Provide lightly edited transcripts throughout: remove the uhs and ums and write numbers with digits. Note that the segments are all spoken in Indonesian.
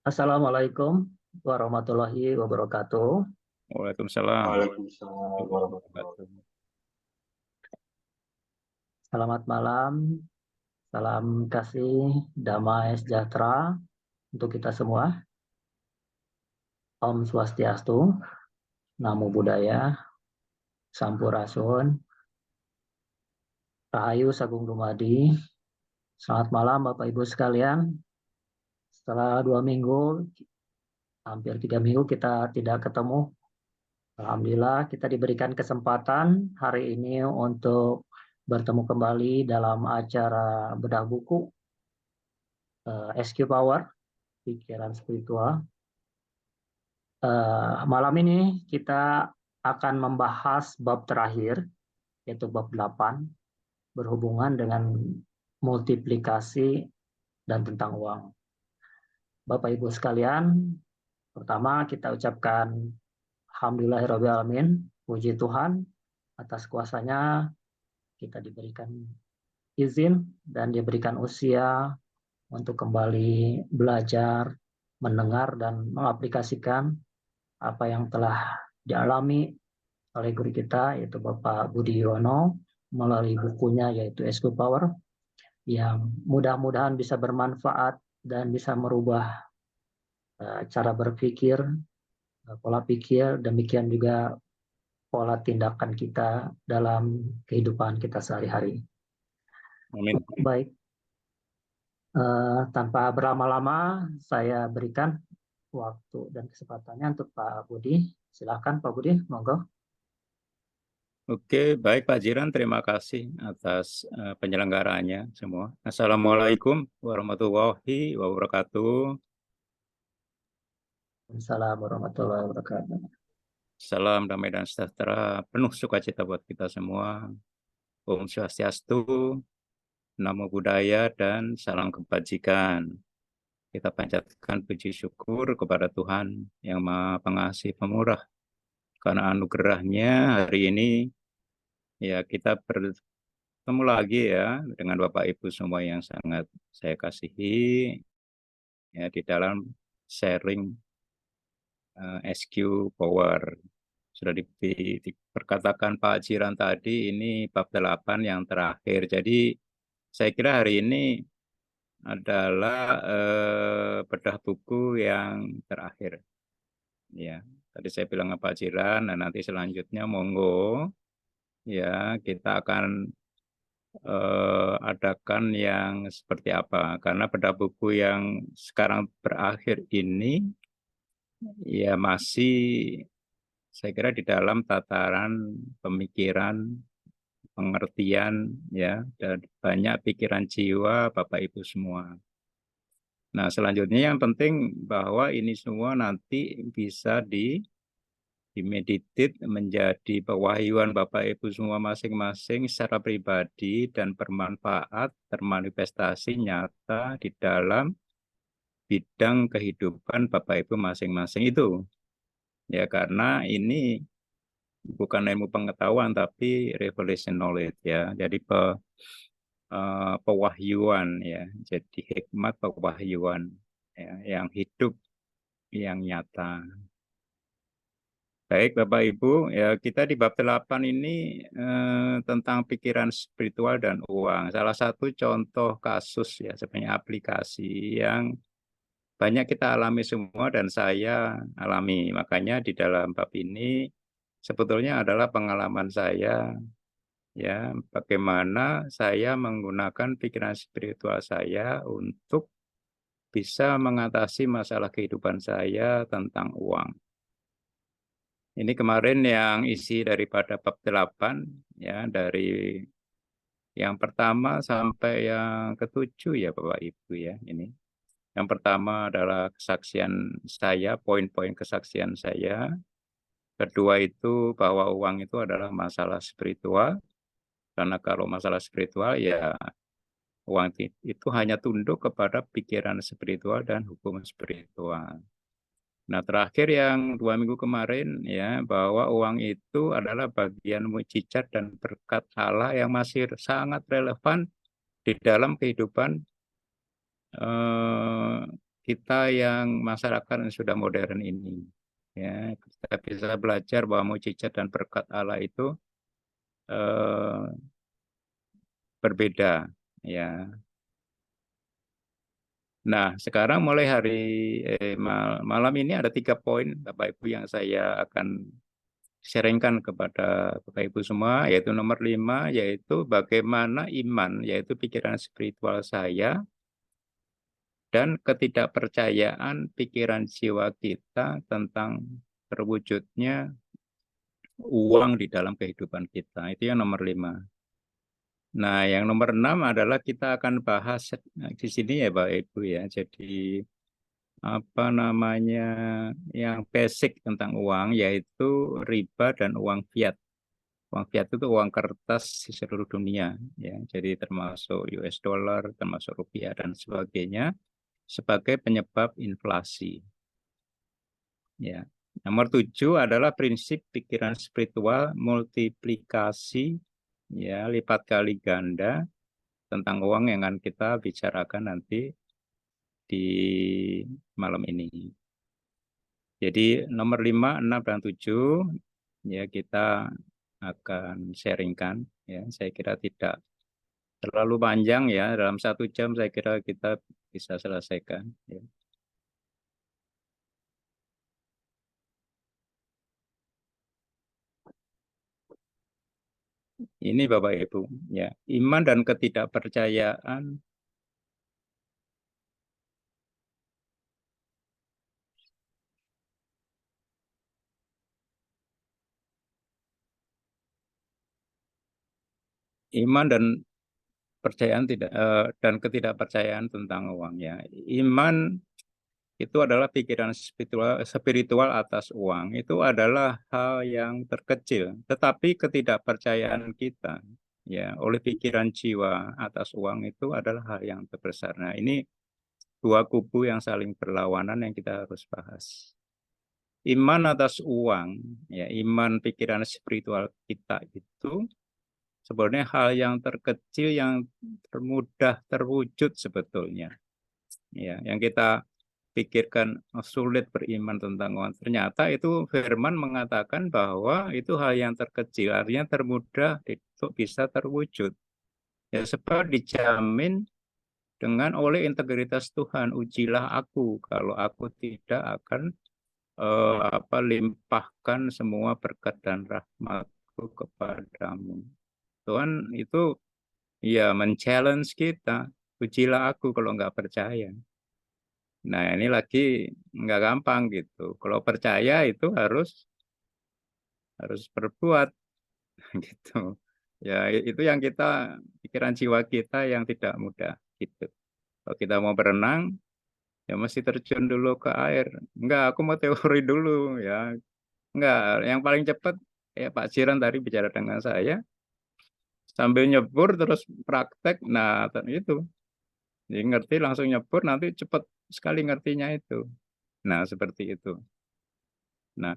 Assalamualaikum warahmatullahi wabarakatuh. Waalaikumsalam Waalaikumsalam warahmatullahi warahmatullahi. wabarakatuh. Selamat malam, salam kasih, damai sejahtera untuk kita semua. Om Swastiastu, Namo Buddhaya, Sampurasun, Rahayu Sagung Dumadi. Selamat malam Bapak Ibu sekalian. Setelah 2 minggu, hampir 3 minggu kita tidak ketemu. Alhamdulillah kita diberikan kesempatan hari ini untuk bertemu kembali dalam acara bedah buku SQ Power, pikiran spiritual. Malam ini kita akan membahas bab terakhir, yaitu bab 8, berhubungan dengan multiplikasi dan tentang uang. Bapak Ibu sekalian, pertama kita ucapkan Alhamdulillahirrahmanirrahim, puji Tuhan atas kuasanya kita diberikan izin dan diberikan usia untuk kembali belajar, mendengar, dan mengaplikasikan apa yang telah dialami oleh guru kita, yaitu Bapak Budi Yono, melalui bukunya yaitu SQ Power, yang mudah-mudahan bisa bermanfaat dan bisa merubah cara berpikir, pola pikir, demikian juga pola tindakan kita dalam kehidupan kita sehari-hari. Amin. Baik, tanpa berlama-lama, saya berikan waktu dan kesempatannya untuk Pak Budi. Silakan Pak Budi, monggo. Oke, baik Pak Jiran, terima kasih atas penyelenggaraannya semua. Assalamualaikum warahmatullahi wabarakatuh. Assalamualaikum warahmatullahi wabarakatuh. Salam damai dan sejahtera, penuh sukacita buat kita semua. Om Swastiastu, Namo Buddhaya, dan salam kebajikan. Kita panjatkan puji syukur kepada Tuhan yang Maha Pengasih Pemurah. Karena anugerahnya hari ini ya kita bertemu lagi ya dengan Bapak Ibu semua yang sangat saya kasihi ya di dalam sharing SQ Power. Sudah diperkatakan Pak Jiran tadi, ini bab 8 yang terakhir. Jadi saya kira hari ini adalah bedah buku yang terakhir. Ya, tadi saya bilang ke Pak Jiran, nah nanti selanjutnya monggo ya kita akan adakan yang seperti apa. Karena bedah buku yang sekarang berakhir ini ya masih saya kira di dalam tataran pemikiran, pengertian ya, dan banyak pikiran jiwa Bapak Ibu semua. Nah, selanjutnya yang penting bahwa ini semua nanti bisa dimeditit menjadi pewahyuan Bapak Ibu semua masing-masing secara pribadi dan bermanfaat, termanifestasi nyata di dalam bidang kehidupan Bapak Ibu masing-masing itu. Ya, karena ini bukan ilmu pengetahuan tapi revelation knowledge ya. Jadi pewahyuan ya. Jadi hikmat pewahyuan ya, yang hidup, yang nyata. Baik Bapak Ibu, ya kita di bab 8 ini tentang pikiran spiritual dan uang. Salah satu contoh kasus ya sebenarnya aplikasi yang banyak kita alami semua dan saya alami. Makanya di dalam bab ini sebetulnya adalah pengalaman saya ya bagaimana saya menggunakan pikiran spiritual saya untuk bisa mengatasi masalah kehidupan saya tentang uang. Ini kemarin yang isi daripada bab 8 ya, dari yang pertama sampai yang ketujuh ya Bapak Ibu ya ini. Yang pertama adalah kesaksian saya, poin-poin kesaksian saya. Kedua itu bahwa uang itu adalah masalah spiritual. Karena kalau masalah spiritual ya uang itu hanya tunduk kepada pikiran spiritual dan hukum spiritual. Nah, terakhir yang 2 minggu kemarin ya bahwa uang itu adalah bagian mukjizat dan berkat Allah yang masih sangat relevan di dalam kehidupan kita yang masyarakat yang sudah modern ini. Ya, kita bisa belajar bahwa mukjizat dan berkat Allah itu berbeda. Ya. Nah, sekarang mulai malam ini ada 3 poin Bapak Ibu yang saya akan sharingkan kepada Bapak Ibu semua, yaitu nomor 5, yaitu bagaimana iman, yaitu pikiran spiritual saya, dan ketidakpercayaan pikiran jiwa kita tentang terwujudnya uang di dalam kehidupan kita. Itu yang nomor 5. Nah, yang nomor 6 adalah kita akan bahas di sini ya Bapak Ibu ya. Jadi apa namanya yang basic tentang uang, yaitu riba dan uang fiat. Uang fiat itu uang kertas di seluruh dunia, ya. Jadi termasuk US dollar, termasuk rupiah dan sebagainya sebagai penyebab inflasi. Ya. Nomor 7 adalah prinsip pikiran spiritual multiplikasi, ya, lipat kali ganda tentang uang yang akan kita bicarakan nanti di malam ini. Jadi nomor 5, 6, dan 7 ya kita akan sharingkan. Ya, saya kira tidak terlalu panjang ya, dalam 1 jam saya kira kita bisa selesaikan. Ya. Ini Bapak Ibu, ya, iman dan ketidakpercayaan iman dan dan ketidakpercayaan tentang uang ya. Iman itu adalah pikiran spiritual atas uang. Itu adalah hal yang terkecil, tetapi ketidakpercayaan kita ya oleh pikiran jiwa atas uang itu adalah hal yang terbesar. Nah, ini dua kubu yang saling berlawanan yang kita harus bahas. Iman atas uang, ya iman pikiran spiritual kita itu sebenarnya hal yang terkecil yang termudah terwujud sebetulnya. Ya, yang kita pikirkan sulit beriman tentang uang. Ternyata itu firman mengatakan bahwa itu hal yang terkecil, artinya termudah untuk bisa terwujud. Ya, sebab dijamin dengan oleh integritas Tuhan, ujilah aku kalau aku tidak akan limpahkan semua berkat dan rahmatku kepadamu. Tuhan itu ya men-challenge kita, ujilah aku kalau nggak percaya. Nah, ini lagi nggak gampang gitu. Kalau percaya itu harus berbuat gitu. Ya, itu yang kita pikiran jiwa kita yang tidak mudah gitu. Kalau kita mau berenang, ya mesti terjun dulu ke air. Enggak, aku mau teori dulu ya. Enggak, yang paling cepat ya Pak Jiran tadi bicara dengan saya sambil nyebur terus praktek. Nah, itu. Jadi ngerti langsung nyebur nanti cepat sekali ngertinya itu. Nah, seperti itu. Nah,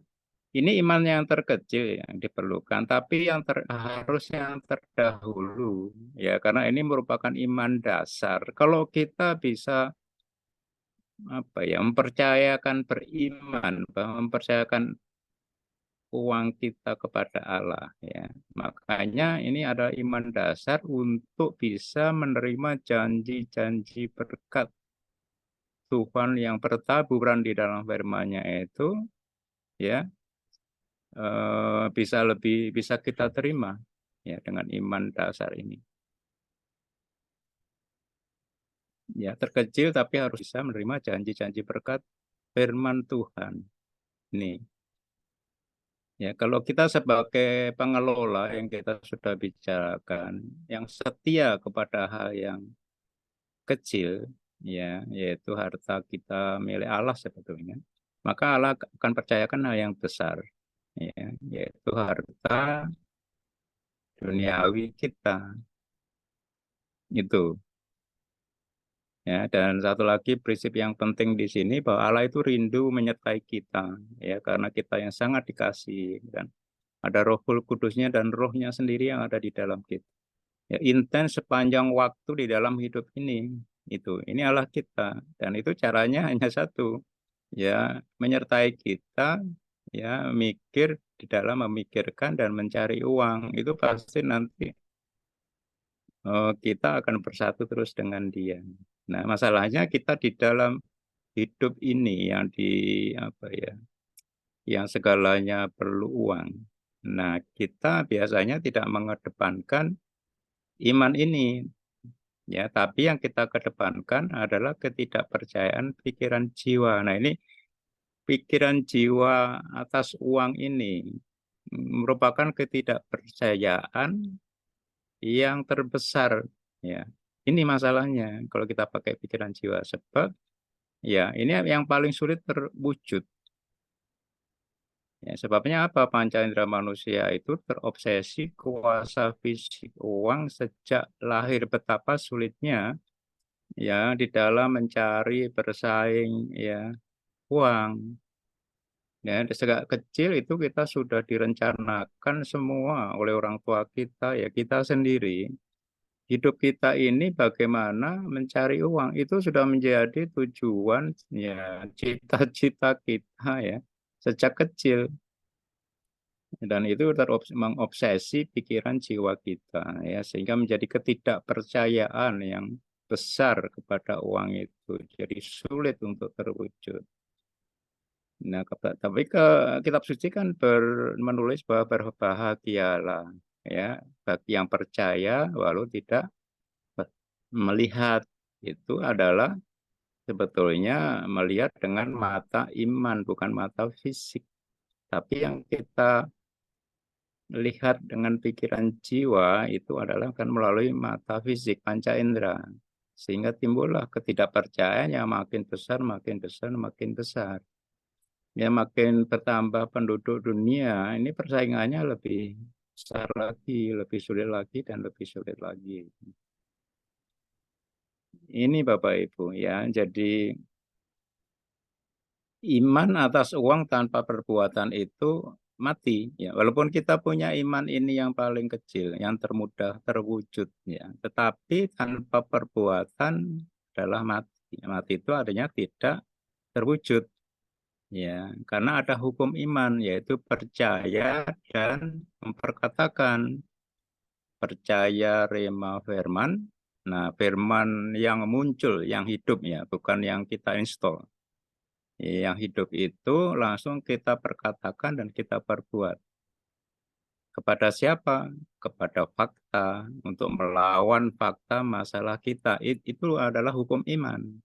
ini iman yang terkecil yang diperlukan, tapi harus yang terdahulu, ya karena ini merupakan iman dasar. Kalau kita bisa mempercayakan beriman, mempercayakan uang kita kepada Allah, ya makanya ini adalah iman dasar untuk bisa menerima janji-janji berkat Tuhan yang bertaburan di dalam firman-Nya itu, ya bisa kita terima ya dengan iman dasar ini. Ya, terkecil tapi harus bisa menerima janji-janji berkat firman Tuhan. Nih. Ya, kalau kita sebagai pengelola yang kita sudah bicarakan, yang setia kepada hal yang kecil, ya, yaitu harta kita milik Allah sebetulnya, maka Allah akan percayakan hal yang besar, ya, yaitu harta duniawi kita. Itu. Ya, dan satu lagi prinsip yang penting di sini bahwa Allah itu rindu menyertai kita, ya karena kita yang sangat dikasihi dan ada Roh Kudusnya dan Rohnya sendiri yang ada di dalam kita. Ya, intens sepanjang waktu di dalam hidup ini. Ini Allah kita, dan itu caranya hanya satu, ya menyertai kita, ya mikir di dalam memikirkan dan mencari uang. Itu pasti nanti kita akan bersatu terus dengan Dia. Nah, masalahnya kita di dalam hidup ini yang apa ya, yang segalanya perlu uang. Nah, kita biasanya tidak mengedepankan iman ini, ya, tapi yang kita kedepankan adalah ketidakpercayaan pikiran jiwa. Nah, ini pikiran jiwa atas uang ini merupakan ketidakpercayaan yang terbesar, ya. Ini masalahnya kalau kita pakai pikiran jiwa, sebab ya ini yang paling sulit terwujud. Ya, sebabnya apa? Panca indera manusia itu terobsesi kuasa fisik uang sejak lahir, betapa sulitnya ya di dalam mencari bersaing ya uang. Ya, sejak kecil itu kita sudah direncanakan semua oleh orang tua kita, ya kita sendiri. Hidup kita ini bagaimana mencari uang itu sudah menjadi tujuan ya cita-cita kita ya sejak kecil, dan itu mengobsesi pikiran jiwa kita ya sehingga menjadi ketidakpercayaan yang besar kepada uang itu jadi sulit untuk terwujud. Nah, tapi kitab suci kan menulis bahwa berbahagialah ya bagi yang percaya walau tidak melihat. Itu adalah sebetulnya melihat dengan mata iman, bukan mata fisik. Tapi yang kita lihat dengan pikiran jiwa itu adalah kan melalui mata fisik, panca indera. Sehingga timbullah ketidakpercayaan yang makin besar, makin besar, makin besar. Ya makin bertambah penduduk dunia, ini persaingannya lebih besar lagi, lebih sulit lagi, dan lebih sulit lagi. Ini Bapak Ibu ya, jadi iman atas uang tanpa perbuatan itu mati ya. Walaupun kita punya iman ini yang paling kecil, yang termudah terwujud ya, tetapi tanpa perbuatan adalah mati. Mati itu artinya tidak terwujud ya, karena ada hukum iman yaitu percaya dan memperkatakan. Percaya rema firman. Nah, firman yang muncul, yang hidup ya, bukan yang kita install. Yang hidup itu langsung kita perkatakan dan kita perbuat. Kepada siapa? Kepada fakta, untuk melawan fakta masalah kita. Itu adalah hukum iman.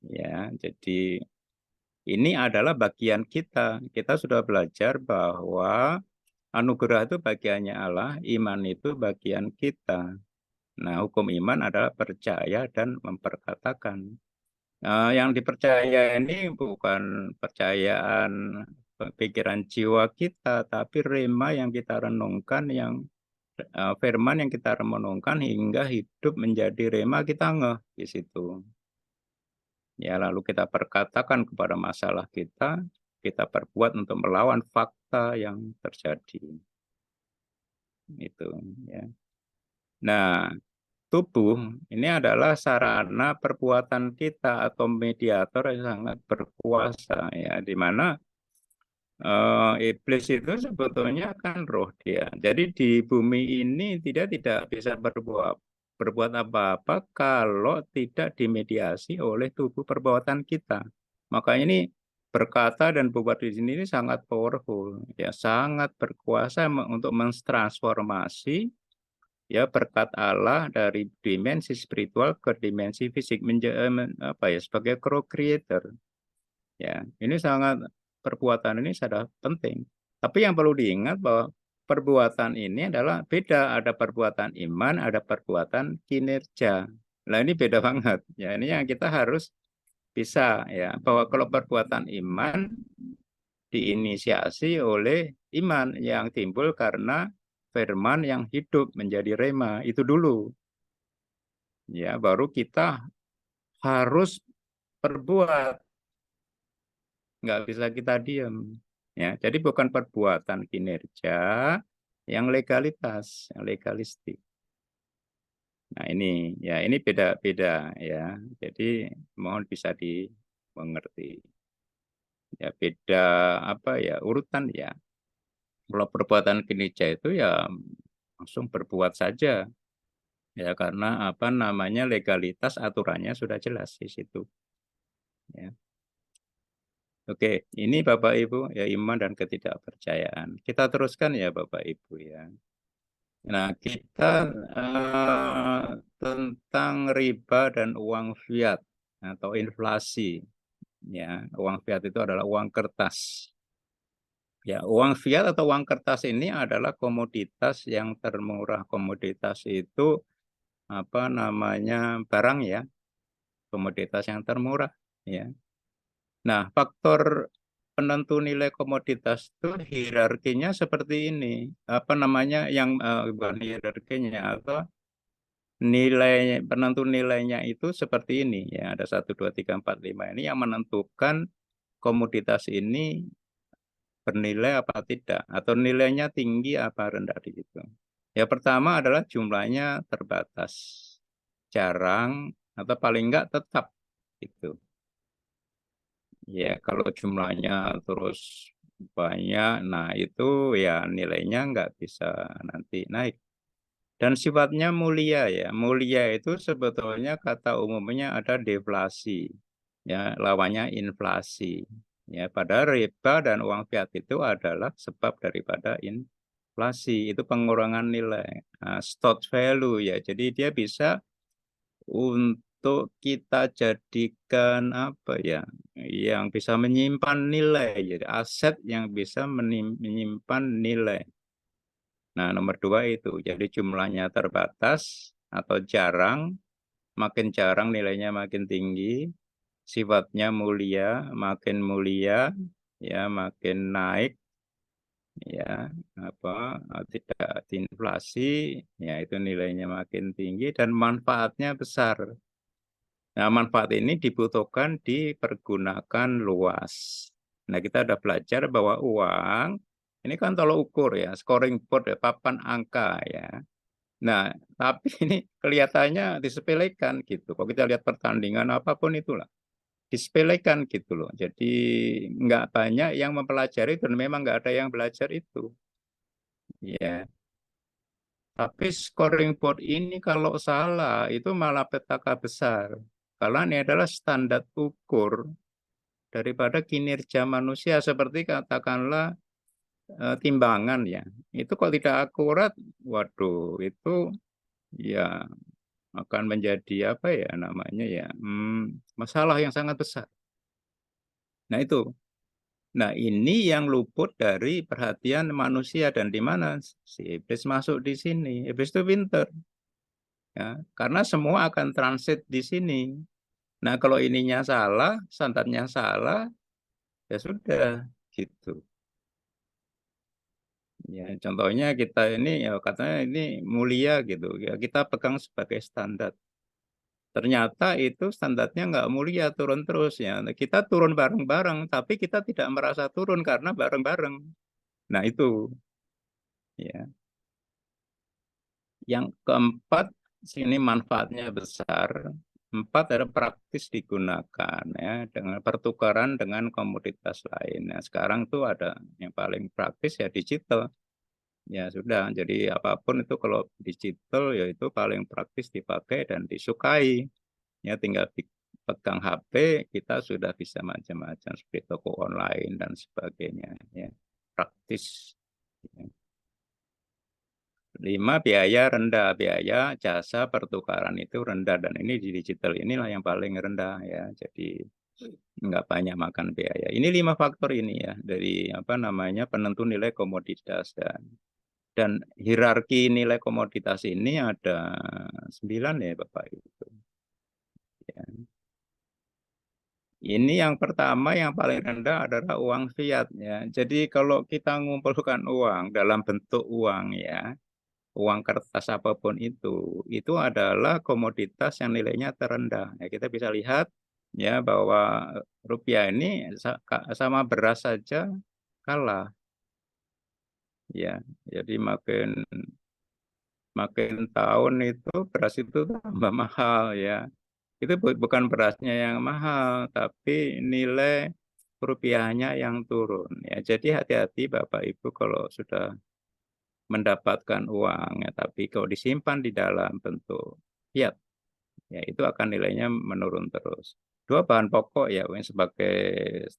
Ya, jadi ini adalah bagian kita. Kita sudah belajar bahwa anugerah itu bagiannya Allah, iman itu bagian kita. Nah, hukum iman adalah percaya dan memperkatakan. Yang dipercaya ini bukan percayaan pikiran jiwa kita, tapi rema yang kita renungkan, yang firman yang kita renungkan hingga hidup menjadi rema, kita ngeh di situ. Ya, lalu kita perkatakan kepada masalah kita perbuat untuk melawan fakta yang terjadi. Itu ya. Nah, tubuh ini adalah sarana perbuatan kita atau mediator yang sangat berkuasa ya, di mana iblis itu sebetulnya kan roh dia. Jadi di bumi ini tidak bisa berbuat apa-apa kalau tidak dimediasi oleh tubuh perbuatan kita. Makanya ini berkata dan berbuat di sini ini sangat powerful ya, sangat berkuasa untuk mentransformasi ya berkat Allah dari dimensi spiritual ke dimensi fisik sebagai co-creator ya. Ini sangat, perbuatan ini sangat penting, tapi yang perlu diingat bahwa perbuatan ini adalah beda, ada perbuatan iman, ada perbuatan kinerja. Nah ini beda banget ya, ini yang kita harus bisa ya, bahwa kalau perbuatan iman diinisiasi oleh iman yang timbul karena firman yang hidup menjadi rema itu dulu ya, baru kita harus perbuat, nggak bisa kita diam ya. Jadi bukan perbuatan kinerja yang legalitas, yang legalistik. Nah ini beda-beda ya. Jadi mohon bisa dimengerti. Ya beda apa ya urutan ya. Kalau perbuatan kinerja itu ya langsung berbuat saja ya karena apa namanya legalitas aturannya sudah jelas di situ. Ya. Oke, ini Bapak Ibu ya iman dan ketidakpercayaan. Kita teruskan ya Bapak Ibu ya. Nah, kita tentang riba dan uang fiat atau inflasi. Ya, uang fiat itu adalah uang kertas. Ya, uang fiat atau uang kertas ini adalah komoditas yang termurah. Komoditas itu apa namanya barang ya, komoditas yang termurah. Ya. Nah, faktor penentu nilai komoditas itu hierarkinya seperti ini. Apa namanya yang bukan hierarkinya atau nilai penentu nilainya itu seperti ini ya. Ada 1, 2, 3, 4, 5 ini yang menentukan komoditas ini bernilai apa tidak atau nilainya tinggi apa rendah di situ. Ya pertama adalah jumlahnya terbatas, jarang atau paling enggak tetap itu. Ya kalau jumlahnya terus banyak, nah itu ya nilainya nggak bisa nanti naik. Dan sifatnya mulia ya, mulia itu sebetulnya kata umumnya ada deflasi, ya lawannya inflasi. Ya, pada riba dan uang fiat itu adalah sebab daripada inflasi, itu pengurangan nilai, stored value ya. Jadi dia bisa untuk kita jadikan apa ya, yang bisa menyimpan nilai, jadi aset yang bisa menyimpan nilai. Nah, nomor 2 itu, jadi jumlahnya terbatas atau jarang, makin jarang nilainya makin tinggi, sifatnya mulia, ya makin naik, ya apa tidak inflasi, ya itu nilainya makin tinggi dan manfaatnya besar. Nah, manfaat ini dibutuhkan dipergunakan luas. Nah, kita ada belajar bahwa uang ini kan tolok ukur ya, scoring board ya, papan angka ya. Nah, tapi ini kelihatannya disepelekan gitu. Kalau kita lihat pertandingan apapun itulah, disepelekan gitu loh. Jadi nggak banyak yang mempelajari dan memang nggak ada yang belajar itu. Ya, tapi scoring board ini kalau salah itu malah petaka besar. Karena ini adalah standar ukur daripada kinerja manusia seperti katakanlah timbangan ya. Itu kalau tidak akurat, waduh itu ya akan menjadi apa ya namanya ya masalah yang sangat besar. Nah itu, nah ini yang luput dari perhatian manusia dan di mana si iblis masuk di sini. Iblis itu pinter, ya, karena semua akan transit di sini. Nah kalau ininya salah, standarnya salah, ya sudah gitu. Ya contohnya kita ini ya katanya ini mulia gitu, ya kita pegang sebagai standar. Ternyata itu standarnya nggak mulia, turun terus ya. Nah, kita turun bareng-bareng, tapi kita tidak merasa turun karena bareng-bareng. Nah itu, ya. Yang keempat, sini manfaatnya besar. 4 adalah praktis digunakan ya dengan pertukaran dengan komoditas lain. Nah, sekarang tuh ada yang paling praktis ya digital. Ya sudah, jadi apapun itu kalau digital ya itu paling praktis dipakai dan disukai. Ya tinggal pegang HP kita sudah bisa macam-macam seperti toko online dan sebagainya ya praktis. 5 biaya rendah, biaya jasa pertukaran itu rendah dan ini di digital inilah yang paling rendah ya jadi nggak banyak makan biaya. Ini 5 faktor ini ya dari apa namanya penentu nilai komoditas dan hierarki nilai komoditas ini ada 9 ya Bapak Ibu. Ya. Ini yang pertama yang paling rendah adalah uang fiat ya. Jadi kalau kita mengumpulkan uang dalam bentuk uang ya, uang kertas apapun itu adalah komoditas yang nilainya terendah. Ya, kita bisa lihat ya bahwa rupiah ini sama beras saja kalah ya. Jadi makin semakin tahun itu beras itu tambah mahal ya. Itu bukan berasnya yang mahal, tapi nilai rupiahnya yang turun ya. Jadi hati-hati Bapak Ibu kalau sudah mendapatkan uang ya, tapi kalau disimpan di dalam bentuk fiat ya itu akan nilainya menurun terus. Dua bahan pokok ya yang sebagai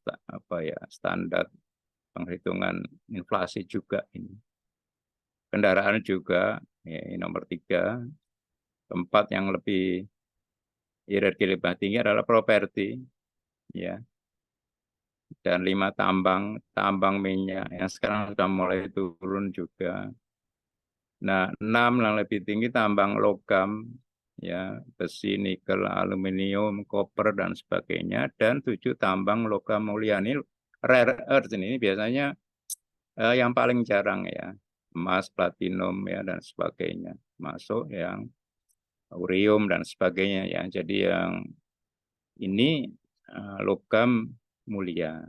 apa ya standar penghitungan inflasi juga ini. Kendaraan juga ya, ini nomor tiga. Tempat yang lebih hierarki lebih tinggi adalah properti ya. Dan lima tambang minyak yang sekarang sudah mulai turun juga. Nah, enam yang lebih tinggi tambang logam, ya besi, nikel, aluminium, koper dan sebagainya. Dan tujuh tambang logam mulia ini rare earth ini biasanya yang paling jarang ya, emas, platinum ya dan sebagainya. Masuk yang urium dan sebagainya ya. Jadi yang ini logam mulia.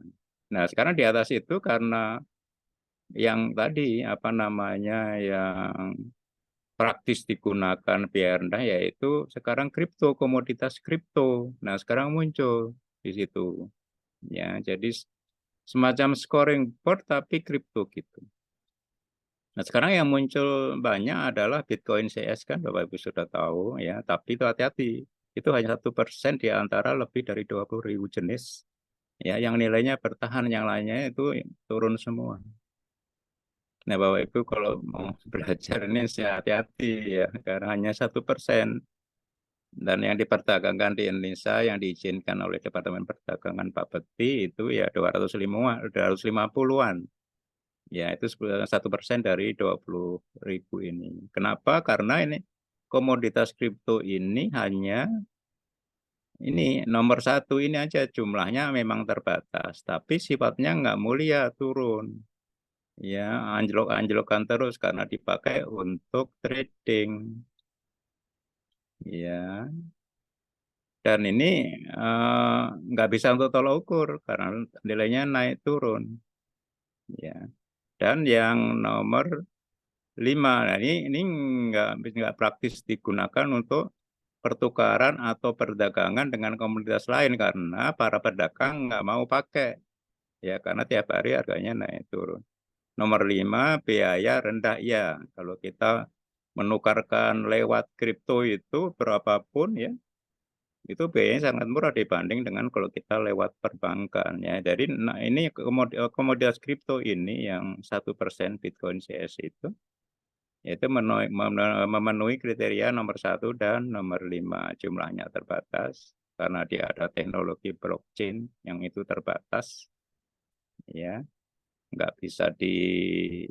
Nah, sekarang di atas itu karena yang tadi apa namanya yang praktis digunakan biaya rendah yaitu sekarang kripto, komoditas kripto. Nah, sekarang muncul di situ. Ya, jadi semacam scoring board tapi kripto gitu. Nah, sekarang yang muncul banyak adalah Bitcoin CS kan Bapak Ibu sudah tahu ya, tapi itu hati-hati. Itu hanya 1% di antara lebih dari 20.000 jenis ya yang nilainya bertahan, yang lainnya itu turun semua. Nah, Bapak Ibu kalau mau belajar ini hati-hati ya, karena hanya 1%. Dan yang diperdagangkan di Indonesia yang diizinkan oleh Departemen Perdagangan Bapeti itu ya 250-an. Ya itu 1% dari 20.000 ini. Kenapa? Karena ini komoditas kripto ini hanya ini nomor satu ini aja jumlahnya memang terbatas, tapi sifatnya nggak mulia turun. Ya anjlok-anjlokan terus karena dipakai untuk trading. Ya, dan ini nggak bisa untuk tolak ukur karena nilainya naik turun. Ya, dan yang nomor 5, nah ini nggak praktis digunakan untuk pertukaran atau perdagangan dengan komunitas lain karena para pedagang nggak mau pakai. Ya, karena tiap hari harganya naik turun. Nomor 5, biaya rendah ya. Kalau kita menukarkan lewat kripto itu berapapun ya, itu biayanya sangat murah dibanding dengan kalau kita lewat perbankan ya. Jadi nah ini komoditas kripto ini yang 1% Bitcoin CS itu yaitu memenuhi kriteria nomor 1 dan nomor 5, jumlahnya terbatas karena dia ada teknologi blockchain yang itu terbatas ya, nggak bisa di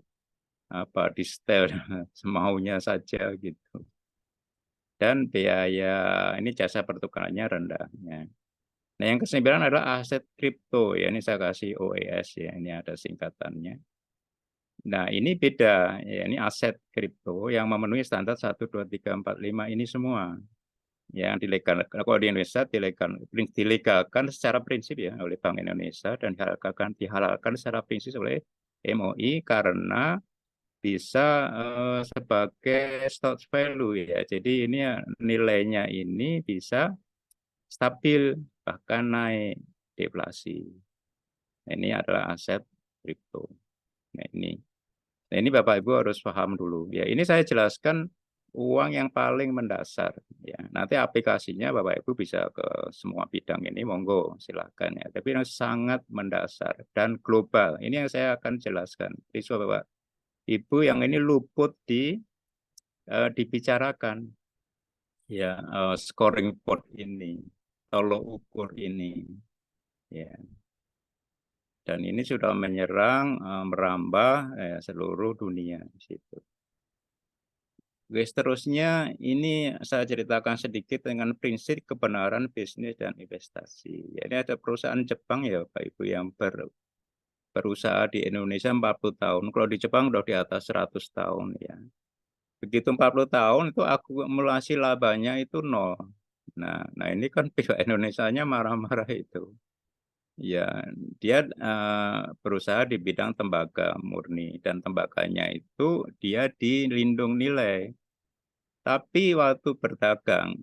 setel semaunya saja gitu. Dan biaya ini jasa pertukarannya rendah ya. Nah, yang kesembilan adalah aset kripto ya. Ini saya kasih OES ya. Ini ada singkatannya. Nah, ini beda ya. Ini aset kripto yang memenuhi standar 1, 2, 3, 4, 5 ini semua. Yang dilegalkan kalau di Indonesia dilegalkan secara prinsip ya oleh Bank Indonesia dan dihalalkan secara prinsip oleh MOI karena bisa sebagai stock value ya. Jadi ini nilainya ini bisa stabil bahkan naik deflasi. Nah, ini adalah aset kripto. Nah ini Bapak Ibu harus paham dulu. Ya ini saya jelaskan uang yang paling mendasar. Ya nanti aplikasinya Bapak Ibu bisa ke semua bidang ini, monggo silakan ya. Tapi yang sangat mendasar dan global. Ini yang saya akan jelaskan. Jadi Bapak Ibu yang ini luput dibicarakan. Ya scoring board ini, tolok ukur ini. Ya. Dan ini sudah menyerang, merambah seluruh dunia di situ. Oke, seterusnya ini saya ceritakan sedikit dengan prinsip kebenaran bisnis dan investasi. Ya, ini ada perusahaan Jepang ya Bapak Ibu yang berusaha di Indonesia 40 tahun. Kalau di Jepang udah di atas 100 tahun ya. Begitu 40 tahun itu akumulasi labanya itu nol. Nah ini kan pihak Indonesianya marah-marah itu. Ya, dia berusaha di bidang tembaga murni dan tembaganya itu dia dilindung nilai. Tapi waktu berdagang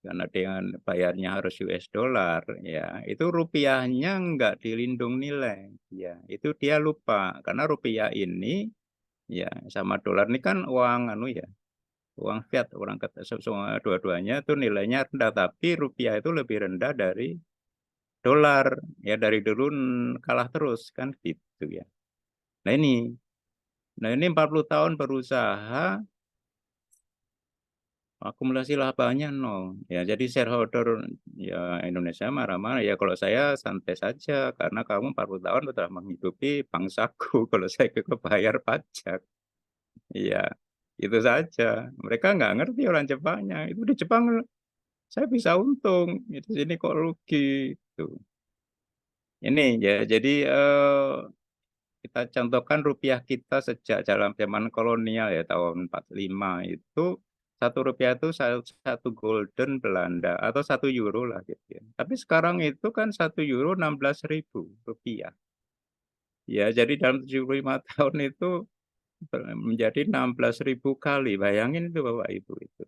karena dengan bayarnya harus US dollar ya, itu rupiahnya nggak dilindung nilai. Ya, itu dia lupa karena rupiah ini ya sama dolar ini kan uang anu ya, uang fiat orang kata semua dua-duanya itu nilainya rendah tapi rupiah itu lebih rendah dari dolar. Ya dari dulu kalah terus kan gitu ya. Nah ini, 40 tahun berusaha akumulasi labanya nol. Ya, jadi shareholder ya Indonesia marah-marah. Ya kalau saya santai saja karena kamu 40 tahun telah menghidupi bangsaku. Kalau saya bayar pajak. Iya, itu saja. Mereka nggak ngerti orang Jepangnya. Itu di Jepang saya bisa untung. Itu sini kok rugi. Tuh. Ini ya, jadi kita contohkan rupiah kita sejak zaman kolonial ya tahun 45 itu satu rupiah itu satu gulden Belanda atau 1 euro lah gitu ya. Tapi sekarang itu kan 1 euro 16.000 rupiah. Ya jadi dalam 75 tahun itu menjadi 16.000 kali. Bayangin itu Bapak Ibu itu.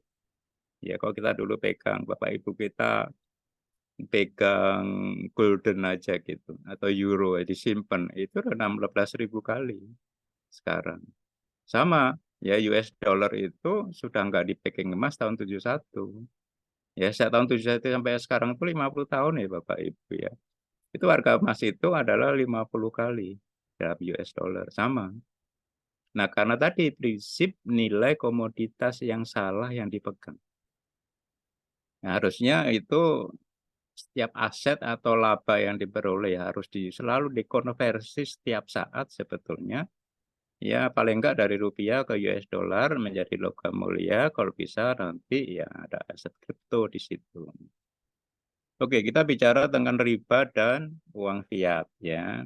Ya kalau kita dulu pegang Bapak Ibu kita pegang gulden aja gitu atau euro disimpan itu udah 16.000 kali sekarang. Sama, ya US dollar itu sudah nggak di-packing emas tahun 71. Ya sejak tahun 71 sampai sekarang itu 50 tahun ya Bapak Ibu ya. Itu harga emas itu adalah 50 kali dalam US dollar, sama. Nah karena tadi prinsip nilai komoditas yang salah yang dipegang. Nah, harusnya itu setiap aset atau laba yang diperoleh ya harus selalu dikonversi setiap saat sebetulnya. Ya paling enggak dari rupiah ke US dollar menjadi logam mulia, kalau bisa nanti ya ada aset kripto di situ. Oke, kita bicara tentang riba dan uang fiat ya.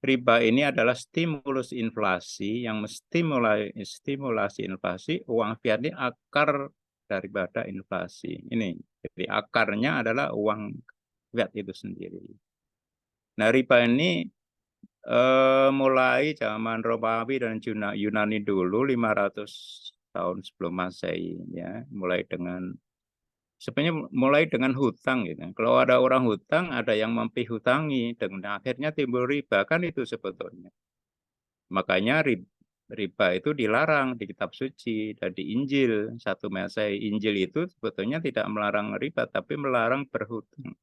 Riba ini adalah stimulus inflasi yang stimulasi inflasi, uang fiat ini akar daripada inflasi. Ini, jadi akarnya adalah uang fiat itu sendiri. Nah, riba ini mulai zaman Romawi dan Yunani dulu 500 tahun sebelum Masehi ya, sebenarnya mulai dengan hutang gitu. Kalau ada orang hutang, ada yang mempihutangi dengan akhirnya timbul riba kan itu sebetulnya. Makanya riba itu dilarang di kitab suci dan di Injil 1 Masehi. Injil itu sebetulnya tidak melarang riba tapi melarang berhutang.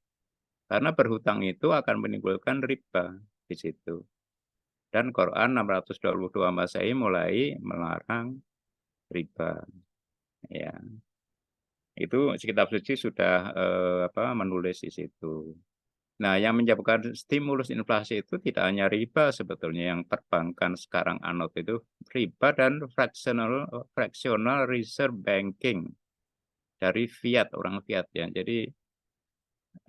Karena berhutang itu akan menimbulkan riba di situ. Dan Quran 622 Masehi mulai melarang riba. Ya, itu kitab suci sudah menulis di situ. Nah, yang menyebabkan stimulus inflasi itu tidak hanya riba sebetulnya yang perbankan sekarang anut itu riba dan fractional reserve banking dari fiat orang fiat ya. Jadi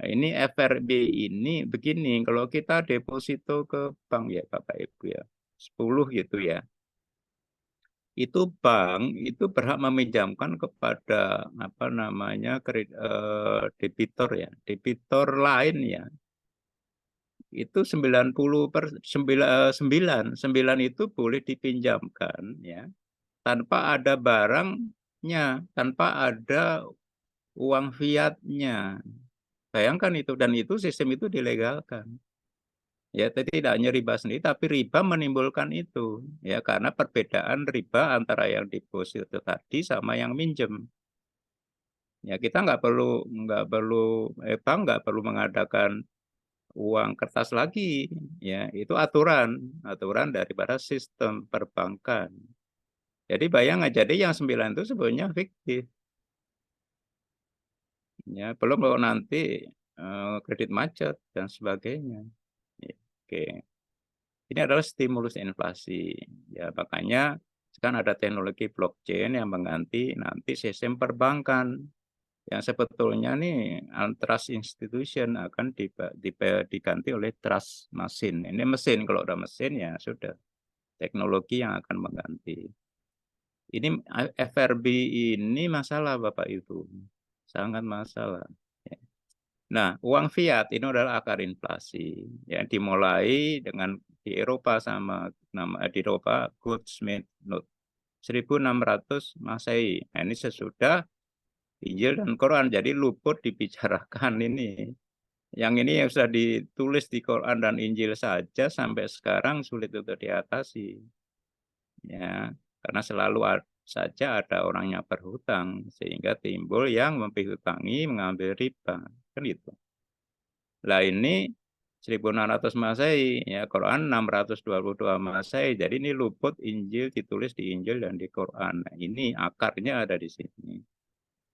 ini FRB ini begini, kalau kita deposito ke bank ya Bapak Ibu ya, 10 gitu ya. Itu bank itu berhak meminjamkan kepada apa namanya debitor ya, debitor lain ya. Itu 9 itu boleh dipinjamkan ya tanpa ada barangnya, tanpa ada uang fiatnya. Bayangkan itu dan itu sistem itu dilegalkan. Ya, tidak hanya riba sendiri, tapi riba menimbulkan itu, ya karena perbedaan riba antara yang deposito tadi sama yang minjem. Ya kita bank nggak perlu mengadakan uang kertas lagi, ya itu aturan daripada sistem perbankan. Jadi bayang aja deh yang 9 itu sebenarnya fiktif, ya belum kalau nanti kredit macet dan sebagainya. Ya, oke. Ini adalah stimulus inflasi. Ya, makanya sekarang ada teknologi blockchain yang mengganti nanti sistem perbankan. Yang sebetulnya nih trust institution akan diganti oleh trust mesin. Ini mesin, kalau udah mesin ya sudah teknologi yang akan mengganti. Ini FRB ini masalah Bapak Ibu, sangat masalah. Ya. Nah, uang fiat ini adalah akar inflasi yang dimulai dengan di Eropa sama di Eropa Goldsmith Note. 1600 Masehi. Nah, ini sesudah Injil dan Quran, jadi luput dibicarakan ini. Yang ini yang sudah ditulis di Quran dan Injil saja sampai sekarang sulit untuk diatasi. Ya, karena selalu saja ada orang yang berhutang sehingga timbul yang mempihutangi mengambil riba, kan gitu. Lah ini 1600 Masehi, ya Quran 622 Masehi. Jadi ini luput Injil ditulis di Injil dan di Quran. Nah, ini akarnya ada di sini.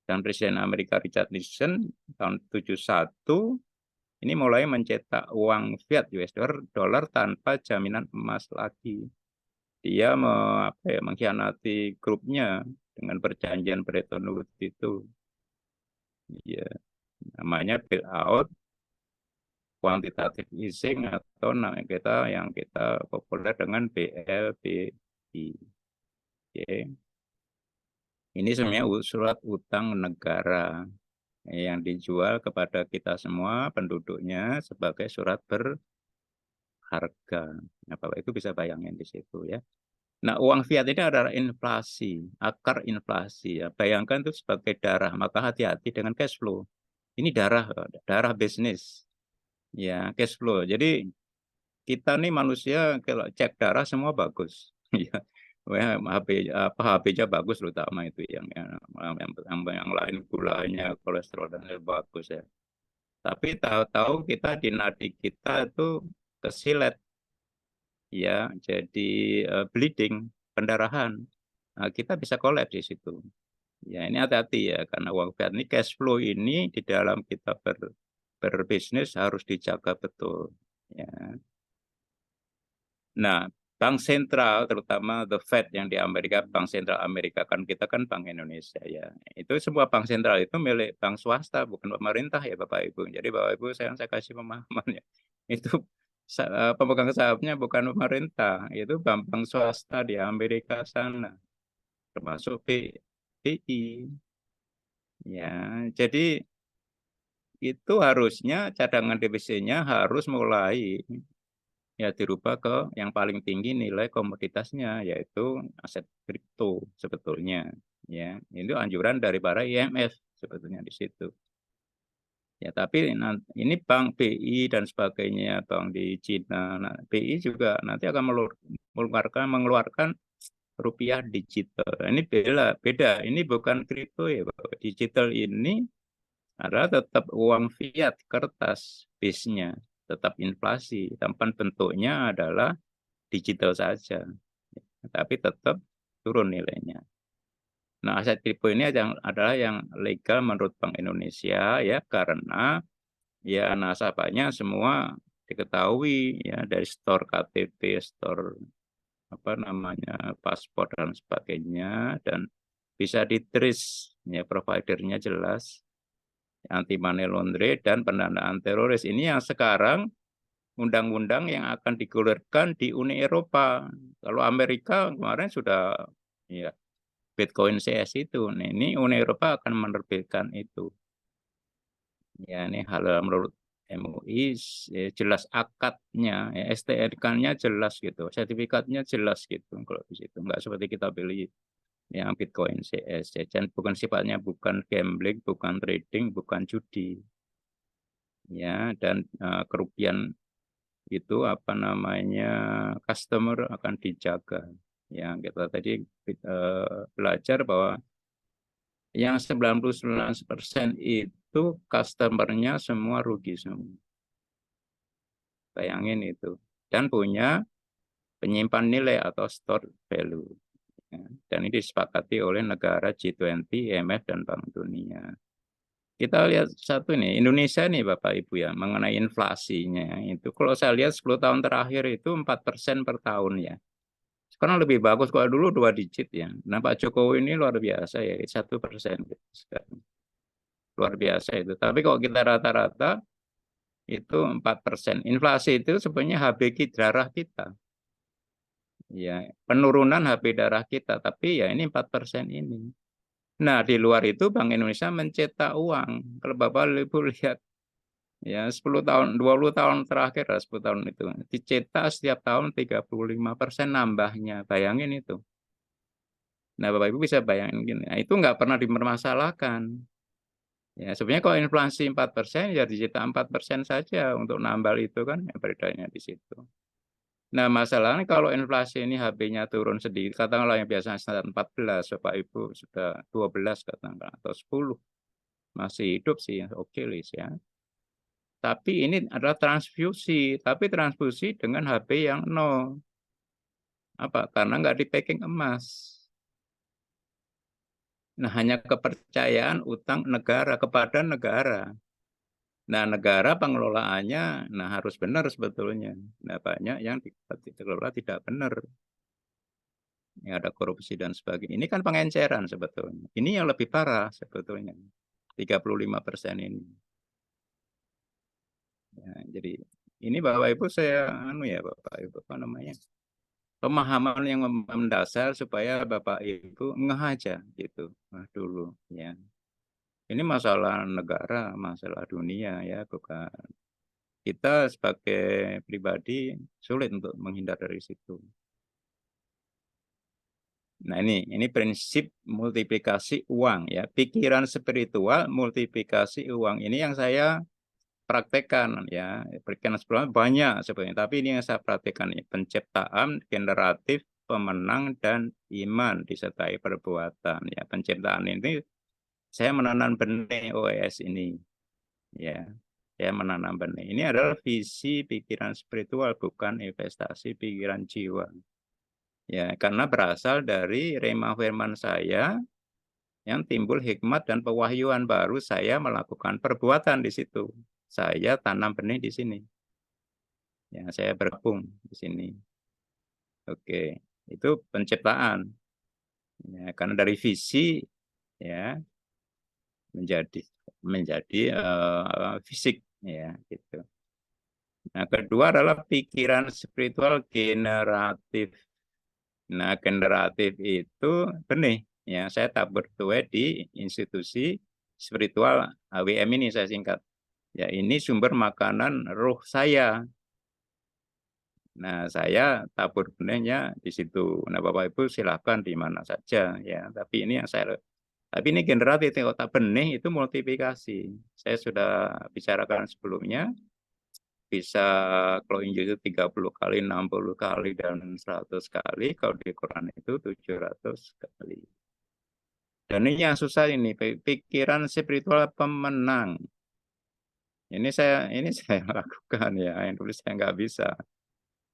Dan Presiden Amerika Richard Nixon tahun 71 ini mulai mencetak uang fiat US dollar tanpa jaminan emas lagi. Dia mengkhianati grupnya dengan perjanjian Bretton Woods itu. Ya, namanya bailout, quantitative easing atau yang kita populer dengan BLBI. Oke. Ini sebenarnya surat utang negara yang dijual kepada kita semua penduduknya sebagai surat berharga. Nah, Bapak itu bisa bayangin di situ ya. Nah, uang fiat ini adalah inflasi, akar inflasi ya. Bayangkan itu sebagai darah, maka hati-hati dengan cash flow. Ini darah bisnis. Ya, cash flow. Jadi kita nih manusia kalau cek darah semua bagus. Ya. HB-nya bagus terutama itu yang lain gulanya, kolesterol dan lain bagus ya. Tapi tahu-tahu kita di nadi kita itu kesilet ya, jadi bleeding, pendarahan. Nah, kita bisa kolaps di situ. Ya, ini hati-hati ya karena uang fiat ini cash flow ini di dalam kita berbisnis harus dijaga betul. Ya. Nah, bank sentral terutama the Fed yang di Amerika, bank sentral Amerika, kan kita kan Bank Indonesia ya. Itu semua bank sentral itu milik bank swasta bukan pemerintah ya Bapak Ibu. Jadi Bapak Ibu saya kasih pemahaman ya. Itu pemegang sahamnya bukan pemerintah, itu bank swasta di Amerika sana, termasuk BI. Ya, jadi itu harusnya cadangan devisanya harus mulai ya dirubah ke yang paling tinggi nilai komoditasnya yaitu aset kripto sebetulnya ya itu anjuran dari para IMF sebetulnya di situ ya tapi ini bank BI dan sebagainya bank di Cina nah, BI juga nanti akan mengeluarkan rupiah digital ini beda ini bukan kripto ya Bapak. Digital ini adalah tetap uang fiat kertas base-nya tetap inflasi tampan bentuknya adalah digital saja, tapi tetap turun nilainya. Nah, aset kripto ini adalah yang legal menurut Bank Indonesia ya karena ya nasabahnya semua diketahui ya dari store KTP, store apa namanya paspor dan sebagainya dan bisa di-trace ya providernya jelas anti money laundering dan pendanaan teroris ini yang sekarang undang-undang yang akan digulirkan di Uni Eropa. Kalau Amerika kemarin sudah ya Bitcoin CS itu. Nah, ini Uni Eropa akan menerbitkan itu. Ya, ini hal menurut MUI jelas akadnya, ya, STNK-nya jelas gitu, sertifikatnya jelas gitu kalau di situ. Enggak seperti kita beli yang Bitcoin CS. Dan bukan sifatnya bukan gambling, bukan trading, bukan judi. Ya, dan kerugian itu apa namanya customer akan dijaga. Yang kita tadi belajar bahwa yang 99% itu customernya semua rugi semua. Bayangin itu. Dan punya penyimpan nilai atau store value. Ya. Dan ini disepakati oleh negara G20, IMF, dan Bank Dunia. Kita lihat satu nih, Indonesia nih Bapak Ibu ya, mengenai inflasinya itu. Kalau saya lihat 10 tahun terakhir itu 4% per tahun ya. Sekarang lebih bagus, kalau dulu 2 digit ya. Nah Pak Jokowi ini luar biasa ya, 1% gitu sekarang. Luar biasa itu. Tapi kalau kita rata-rata itu 4%. Inflasi itu sebenarnya HBG darah kita. Ya, penurunan HB darah kita, tapi ya ini 4% ini. Nah, di luar itu Bank Indonesia mencetak uang. Kalau Bapak Ibu lihat ya 10 tahun, 20 tahun terakhir 10 tahun itu dicetak setiap tahun 35% nambahnya. Bayangin itu. Nah, Bapak Ibu bisa bayangin, nah, itu nggak pernah dipermasalahkan. Ya, sebenarnya kalau inflasi 4%, ya dicipta 4% saja untuk nambal itu kan, ya beredarnya di situ. Nah, masalahnya kalau inflasi ini HB-nya turun sedikit, katakanlah yang biasanya standar 14, Bapak Ibu sudah 12 katakanlah, atau 10, masih hidup sih, oke Lis ya. Tapi ini adalah transfusi, tapi transfusi dengan HB yang 0. Apa? Karena nggak di-packing emas. Nah, hanya kepercayaan utang negara kepada negara. Nah, negara pengelolaannya, nah harus benar sebetulnya. Nah, banyak yang dikelola tidak benar. Ya, ada korupsi dan sebagainya. Ini kan pengenceran sebetulnya. Ini yang lebih parah sebetulnya. 35% ini. Ya, jadi ini Bapak Ibu saya ya Bapak Ibu apa namanya? Pemahaman yang mendasar supaya Bapak Ibu ngeh aja gitu. Dulu ya. Ini masalah negara, masalah dunia ya, bukan kita sebagai pribadi sulit untuk menghindar dari situ. Nah, ini prinsip multiplikasi uang ya. Pikiran spiritual multiplikasi uang. Ini yang saya praktekkan ya. Pikiran spiritual banyak sebenarnya, tapi ini yang saya praktekkan ya. Penciptaan generatif, pemenang dan iman disertai perbuatan ya. Penciptaan ini saya menanam benih OES ini ya. Saya menanam benih. Ini adalah visi pikiran spiritual, bukan investasi pikiran jiwa. Ya, karena berasal dari rema firman saya yang timbul hikmat dan pewahyuan, baru saya melakukan perbuatan di situ. Saya tanam benih di sini. Ya, saya bergabung di sini. Oke, itu penciptaan. Ya, karena dari visi ya menjadi fisik ya gitu. Nah, kedua adalah pikiran spiritual generatif. Nah, generatif itu benih. Ya, saya tabur tuai di institusi spiritual AWM ini saya singkat. Ya, ini sumber makanan ruh saya. Nah, saya tabur benihnya di situ. Nah, Bapak Ibu silakan di mana saja ya. Tapi ini generatif, otak benih itu multiplikasi. Saya sudah bicarakan sebelumnya, bisa kalau Injil itu 30 kali, 60 kali, dan 100 kali. Kalau di Quran itu 700 kali. Dan ini yang susah ini, pikiran spiritual pemenang. Ini saya lakukan ya, yang dulu saya nggak bisa.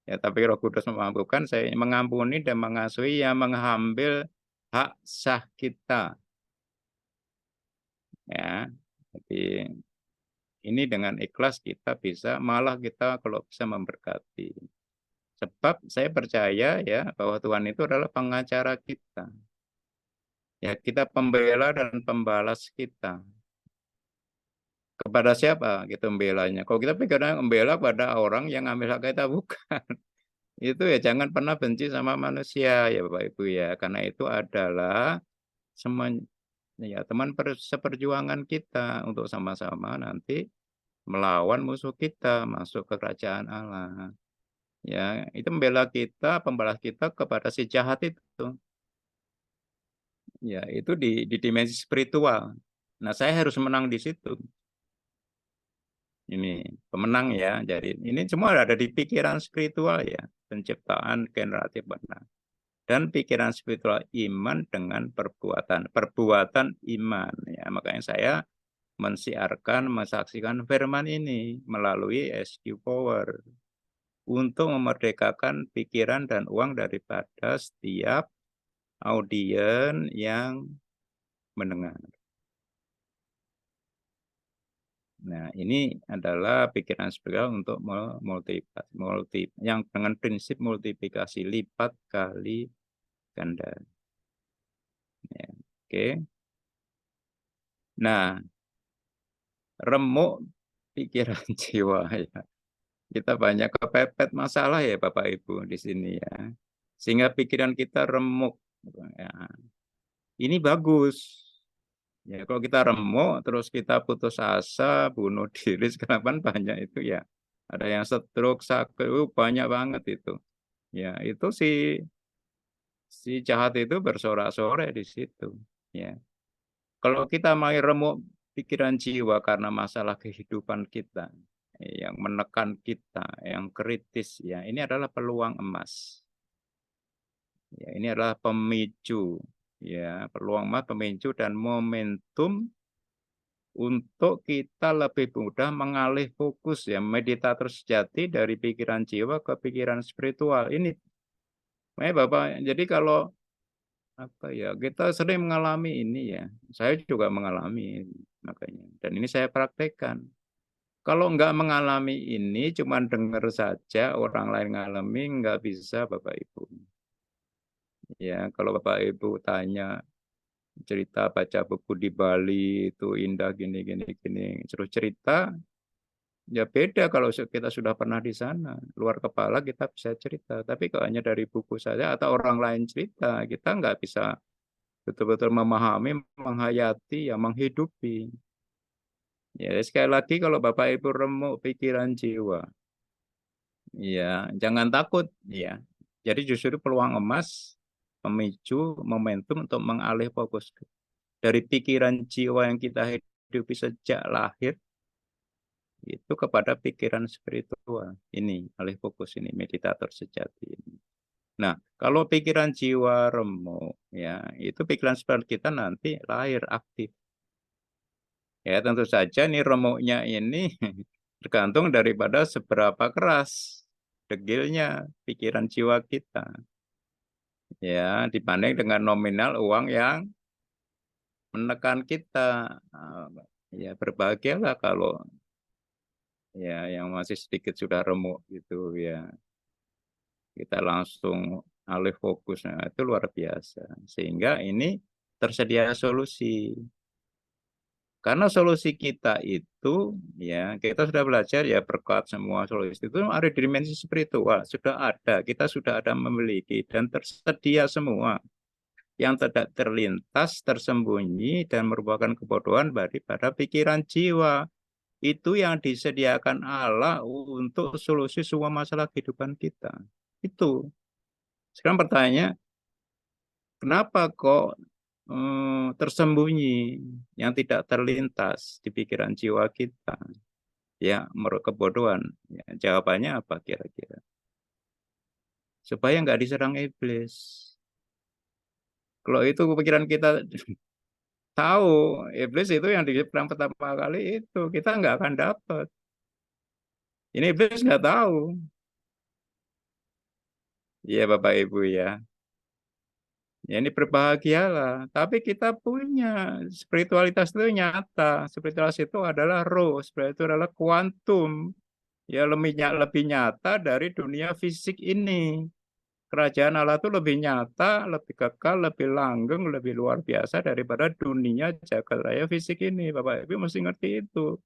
Ya, tapi Roh Kudus memampukan saya mengampuni dan mengasihi yang mengambil hak sah kita. Ya, jadi ini dengan ikhlas kita bisa, malah kita kalau bisa memberkati. Sebab saya percaya ya bahwa Tuhan itu adalah pengacara kita. Ya, kita pembela dan pembalas kita. Kepada siapa kita membelanya? Kalau kita pikirnya membela pada orang yang ambil hak kita, bukan. Itu ya jangan pernah benci sama manusia ya Bapak Ibu ya. Karena itu adalah semen, ya, teman seperjuangan kita untuk sama-sama nanti melawan musuh kita masuk ke kerajaan Allah. Ya, itu membela kita, pembalas kita kepada si jahat itu. Ya, itu di dimensi spiritual. Nah, saya harus menang di situ. Ini pemenang ya. Jadi ini semua ada di pikiran spiritual ya, penciptaan generatif benar. Dan pikiran spiritual iman dengan perbuatan, perbuatan iman ya. Makanya saya mensiarkan, mensaksikan firman ini melalui SQ Power untuk memerdekakan pikiran dan uang daripada setiap audien yang mendengar. Nah, ini adalah pikiran spiritual untuk yang dengan prinsip multiplikasi lipat kali ganda. Ya, oke. Nah, remuk pikiran jiwa ya. Kita banyak kepepet masalah ya Bapak Ibu di sini ya. Sehingga pikiran kita remuk. Ya. Ini bagus. Ya, kalau kita remuk, terus kita putus asa, bunuh diri, sekarang kan banyak itu ya. Ada yang stroke, sakit, banyak banget itu. Ya, itu sih si jahat itu bersorak-sorai di situ. Ya, kalau kita mau remuk pikiran jiwa karena masalah kehidupan kita, yang menekan kita, yang kritis, ya ini adalah peluang emas. Ya, ini adalah pemicu, ya peluang emas, pemicu dan momentum untuk kita lebih mudah mengalih fokus ya meditator sejati dari pikiran jiwa ke pikiran spiritual. Ini, Bapak. Jadi kalau apa ya, kita sering mengalami ini ya. Saya juga mengalami makanya. Dan ini saya praktekkan. Kalau nggak mengalami ini, cuma dengar saja orang lain ngalami, nggak bisa Bapak Ibu. Ya, kalau Bapak Ibu tanya cerita baca buku di Bali itu indah gini gini gini, suruh cerita ya beda kalau kita sudah pernah di sana. Luar kepala kita bisa cerita, tapi kalau hanya dari buku saja atau orang lain cerita, kita nggak bisa betul-betul memahami, menghayati, ya menghidupi. Ya sekali lagi kalau Bapak Ibu remuk pikiran jiwa, ya jangan takut, ya. Jadi justru peluang emas, pemicu, momentum untuk mengalih fokus dari pikiran jiwa yang kita hidupi sejak lahir itu kepada pikiran spiritual. Ini alih fokus ini meditator sejati ini. Nah, kalau pikiran jiwa remuk, ya itu pikiran spiritual kita nanti lahir aktif. Ya tentu saja nih remuknya ini tergantung daripada seberapa keras degilnya pikiran jiwa kita. Ya, dibanding dengan nominal uang yang menekan kita. Ya berbahagialah kalau ya yang masih sedikit sudah remuk gitu ya. Kita langsung alih fokus. Nah, itu luar biasa. Sehingga ini tersedia solusi. Karena solusi kita itu, ya kita sudah belajar ya berkat semua solusi itu ada di dimensi spiritual, sudah ada, kita sudah ada memiliki dan tersedia semua yang tidak terlintas, tersembunyi dan merupakan kebodohan pada pikiran jiwa. Itu yang disediakan Allah untuk solusi semua masalah kehidupan kita. Itu. Sekarang pertanyaannya, kenapa kok tersembunyi yang tidak terlintas di pikiran jiwa kita? Ya, menurut kebodohan. Ya, jawabannya apa kira-kira? Supaya nggak diserang iblis. Kalau itu pikiran kita tahu, iblis itu yang diserang pertama kali itu, kita nggak akan dapat. Ini iblis nggak tahu. Iya Bapak Ibu ya. Ya ini berbahagialah. Tapi kita punya spiritualitas itu nyata. Spiritualitas itu adalah roh. Spiritualitas itu adalah kuantum. Ya lebih nyata dari dunia fisik ini. Kerajaan Allah itu lebih nyata, lebih kekal, lebih langgeng, lebih luar biasa daripada dunia jagat raya fisik ini. Bapak Ibu mesti ngerti itu.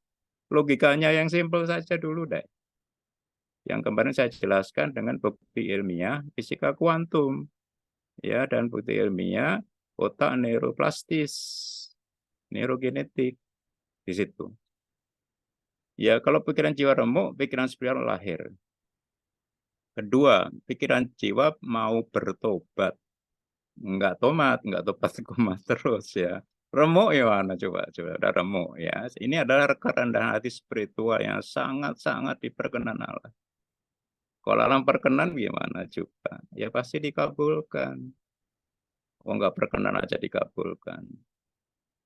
Logikanya yang simpel saja dulu deh. Yang kemarin saya jelaskan dengan bukti ilmiah fisika kuantum. Ya, dan bukti ilmiah otak neuroplastis, neurogenetik di situ. Ya, kalau pikiran jiwa remuk, pikiran spiritual lahir. Kedua, pikiran jiwa mau bertobat. Enggak tobat kumat terus ya. Remuk ya mana coba udah remuk ya. Ini adalah kerendahan hati spiritual yang sangat-sangat diperkenan Allah. Kalau alam perkenan gimana juga? Ya pasti dikabulkan. Oh enggak perkenan aja dikabulkan.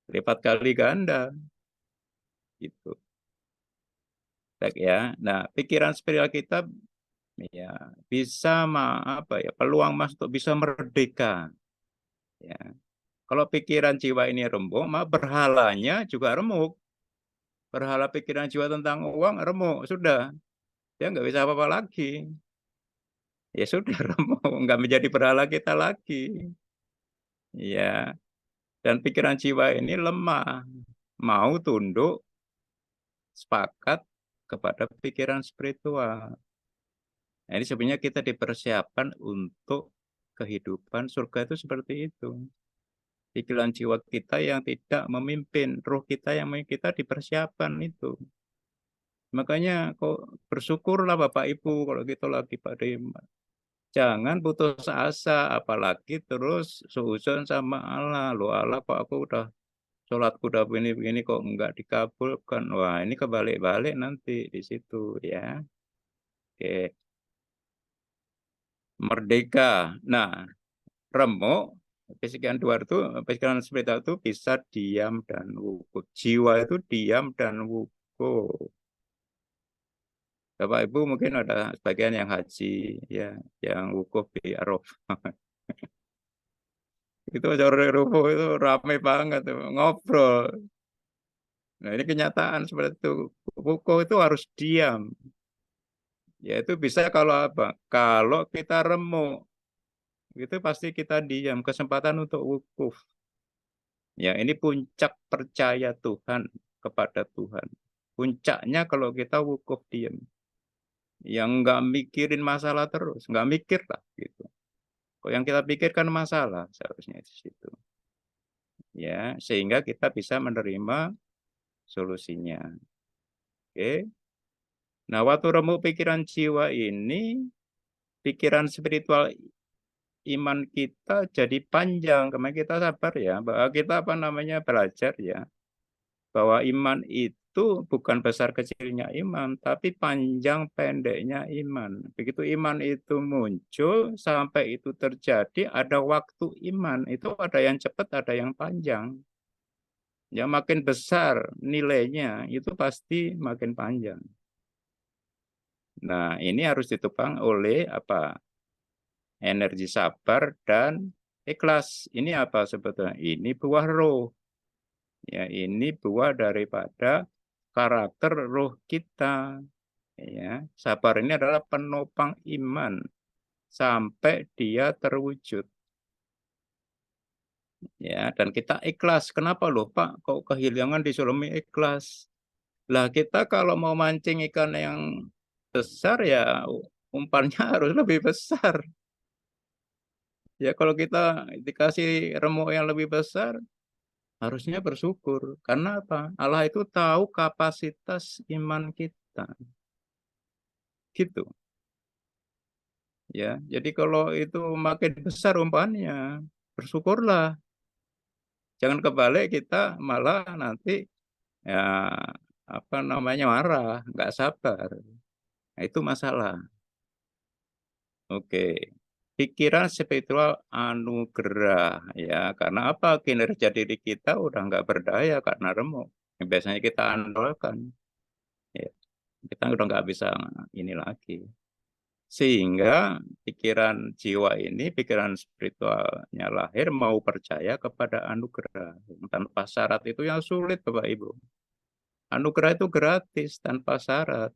Lipat kali ganda gitu. Baik ya. Nah, pikiran spiritual kita ya bisa apa ya, peluang Mas untuk bisa merdeka ya. Kalau pikiran jiwa ini remuk, maka berhalanya juga remuk. Berhala pikiran jiwa tentang uang remuk, sudah. Dia nggak bisa apa-apa lagi. Ya sudah remuk, nggak menjadi berhala kita lagi. Ya, dan pikiran jiwa ini lemah, mau tunduk, sepakat kepada pikiran spiritual. Nah, ini sebenarnya kita dipersiapkan untuk kehidupan surga itu seperti itu. Pikiran jiwa kita yang tidak memimpin, roh kita yang kita dipersiapkan itu. Makanya kok bersyukurlah Bapak Ibu kalau gitu lagi pada Jangan putus asa, apalagi terus suudzon sama Allah. Loh Allah kok aku udah sholatku udah begini-begini kok nggak dikabulkan. Wah ini kebalik-balik nanti di situ ya. Oke, merdeka. Nah, remuk, pisikan luar itu, pisikan spiritual itu bisa diam dan wukuf. Jiwa itu diam dan wukuf. Bapak Ibu mungkin ada sebagian yang haji, ya, yang wukuf di Arafah. Itu sore rubuh itu rame banget tuh, ngobrol. Nah ini kenyataan seperti itu. Wukuf itu harus diam. Ya itu bisa kalau apa? Kalau kita remuk, itu pasti kita diam. Kesempatan untuk wukuf. Ya ini puncak percaya Tuhan kepada Tuhan. Puncaknya kalau kita wukuf diam. Yang nggak mikirin masalah terus. Nggak mikir lah gitu. Kok yang kita pikirkan masalah seharusnya di situ. Ya, sehingga kita bisa menerima solusinya. Oke. Nah, waktu remuk pikiran jiwa ini, pikiran spiritual iman kita jadi panjang. Kemarin kita sabar ya, bahwa kita apa namanya belajar ya, bahwa iman itu bukan besar kecilnya iman, tapi panjang pendeknya iman. Begitu iman itu muncul, sampai itu terjadi, ada waktu iman. Itu ada yang cepat, ada yang panjang. Ya makin besar nilainya, itu pasti makin panjang. Nah, ini harus ditopang oleh apa? Energi sabar dan ikhlas. Ini apa sebetulnya? Ini buah roh. Ya, ini buah daripada karakter roh kita. Ya, sabar ini adalah penopang iman sampai dia terwujud. Ya, dan kita ikhlas. Kenapa loh, Pak? Kok kehilangan disuruh ikhlas? Lah kita kalau mau mancing ikan yang besar ya umpannya harus lebih besar. Ya kalau kita dikasih remuk yang lebih besar, harusnya bersyukur. Karena apa? Allah itu tahu kapasitas iman kita. Gitu. Ya, jadi kalau itu makin besar umpannya, bersyukurlah. Jangan kebalik kita malah nanti ya apa namanya marah, nggak sabar. Nah, itu masalah. Oke. Pikiran spiritual anugerah ya karena apa kinerja diri kita udah nggak berdaya karena remuk yang biasanya kita andalkan ya kita udah nggak bisa ini lagi sehingga pikiran jiwa ini pikiran spiritualnya lahir mau percaya kepada anugerah tanpa syarat itu yang sulit Bapak Ibu anugerah itu gratis tanpa syarat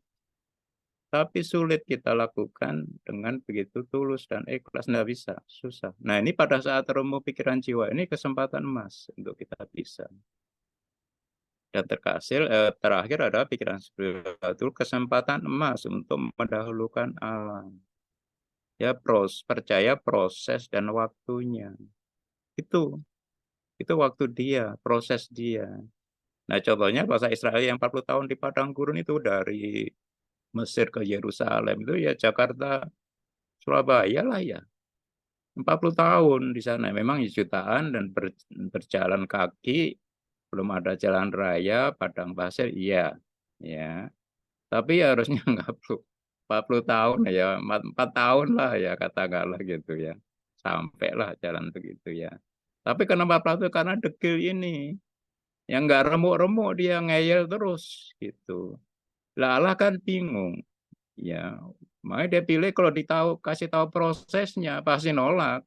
tapi sulit kita lakukan dengan begitu tulus dan ikhlas, nggak bisa, susah. Nah ini pada saat remuk pikiran jiwa ini kesempatan emas untuk kita bisa. Dan terakhir adalah pikiran spiritual itu kesempatan emas untuk mendahulukan alam. Ya percaya proses dan waktunya. Itu waktu dia, proses dia. Nah contohnya bahasa Israel yang 40 tahun di padang gurun itu dari Mesir ke Yerusalem itu ya Jakarta Surabaya lah ya. 40 tahun di sana. Memang jutaan dan berjalan kaki, belum ada jalan raya, padang pasir, iya. Ya. Tapi ya harusnya nggak perlu 40 tahun ya, 4 tahun lah ya katakanlah gitu ya. Sampailah jalan begitu ya. Tapi kenapa 40 karena dekil ini. Yang nggak remuk-remuk dia ngeyel terus gitu. Lah Allah kan bingung. Ya, makanya dia pilih kalau kasih tahu prosesnya pasti nolak.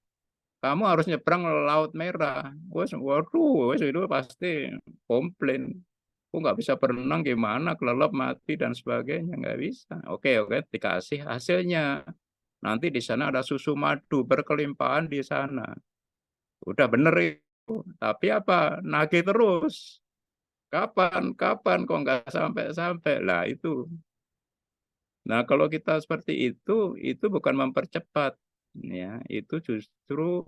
Kamu harus nyebrang Laut Merah. Waduh, wes itu pasti komplain. Aku nggak bisa berenang gimana, kelelep mati dan sebagainya nggak bisa. Oke, oke, dikasih hasilnya. Nanti di sana ada susu madu berkelimpahan di sana. Udah bener itu. Tapi apa? Nagih terus. Kapan, kapan kok nggak sampai-sampai? Lah itu. Nah kalau kita seperti itu bukan mempercepat. Ya, itu justru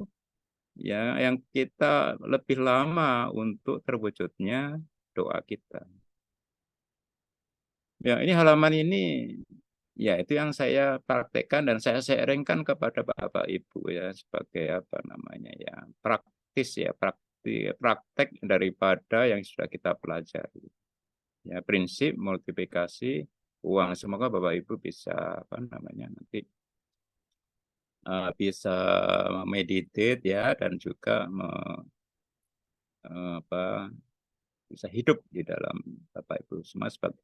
ya yang kita lebih lama untuk terwujudnya doa kita. Ya, ini halaman ini Ya, itu yang saya praktekkan dan saya sharingkan kepada Bapak Ibu ya sebagai apa namanya ya praktis ya praktek daripada yang sudah kita pelajari. Ya, prinsip multiplikasi uang. Semoga Bapak Ibu bisa apa namanya nanti bisa meditate ya dan juga apa bisa hidup di dalam Bapak Ibu semua sebagai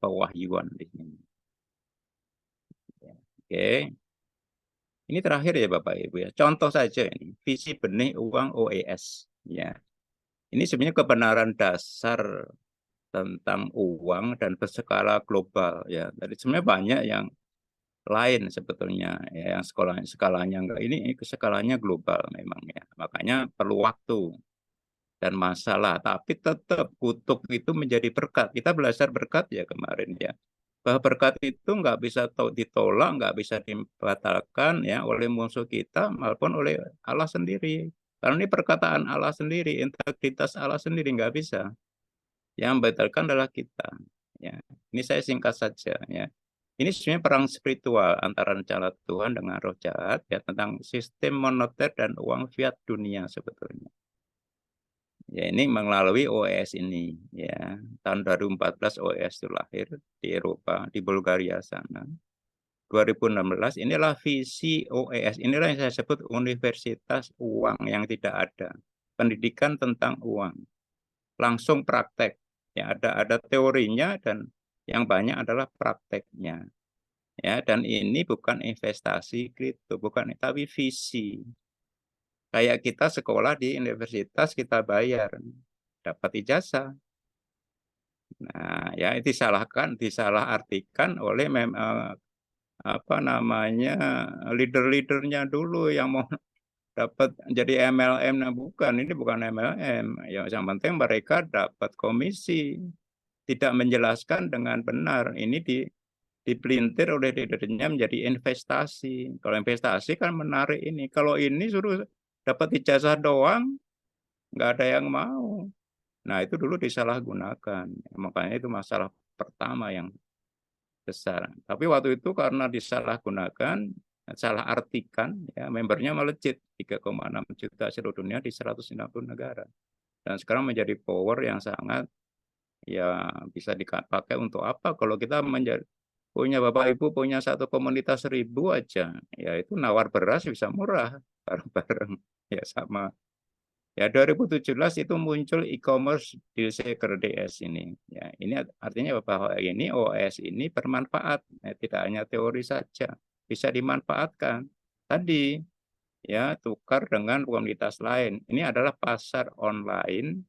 pewahyuan di sini. Ya, oke. Ini terakhir ya Bapak Ibu ya. Contoh saja ini, visi benih uang OES. Ya, ini sebenarnya kebenaran dasar tentang uang dan berskala global ya. Jadi sebenarnya banyak yang lain sebetulnya ya, yang skalanya enggak ini skalanya global memang ya. Makanya perlu waktu dan masalah, tapi tetap kutuk itu menjadi berkat. Kita belajar berkat ya kemarin ya. Bahwa berkat itu nggak bisa ditolak, nggak bisa dibatalkan ya oleh musuh kita maupun oleh Allah sendiri. Karena ini perkataan Allah sendiri, integritas Allah sendiri nggak bisa. Yang membatalkan adalah kita. Ya, ini saya singkat saja ya. Ini sebenarnya perang spiritual antara rencana Tuhan dengan roh jahat ya tentang sistem moneter dan uang fiat dunia sebetulnya. Ya ini melalui OES ini ya. Tahun 2014 OES itu lahir di Eropa, di Bulgaria sana. 2016 inilah visi OES. Inilah yang saya sebut universitas uang yang tidak ada. Pendidikan tentang uang. Langsung praktek. Ya ada teorinya dan yang banyak adalah prakteknya. Ya dan ini bukan investasi kripto, bukan tapi visi. Kayak kita sekolah di universitas kita bayar, dapat ijazah. Nah, ya disalahartikan oleh apa namanya leader-leadernya dulu yang mau dapat jadi MLM. Nah, bukan, ini bukan MLM. Ya, yang penting mereka dapat komisi, tidak menjelaskan dengan benar. Ini dipelintir oleh leadernya menjadi investasi. Kalau investasi kan menarik ini. Kalau ini suruh dapat ijazah doang, nggak ada yang mau. Nah, itu dulu disalahgunakan. Makanya itu masalah pertama yang besar. Tapi waktu itu karena disalahgunakan, salah artikan, ya membernya melejit 3,6 juta seluruh dunia di 190 negara. Dan sekarang menjadi power yang sangat ya bisa dipakai untuk apa? Kalau kita punya Bapak Ibu punya satu komunitas 1.000 aja, ya itu nawar beras bisa murah bareng-bareng. Ya sama. Ya 2017 itu muncul e-commerce deal seeker DS ini. Ya, ini artinya bahwa ini OS ini bermanfaat, ya, tidak hanya teori saja, bisa dimanfaatkan. Tadi ya tukar dengan komunitas lain. Ini adalah pasar online,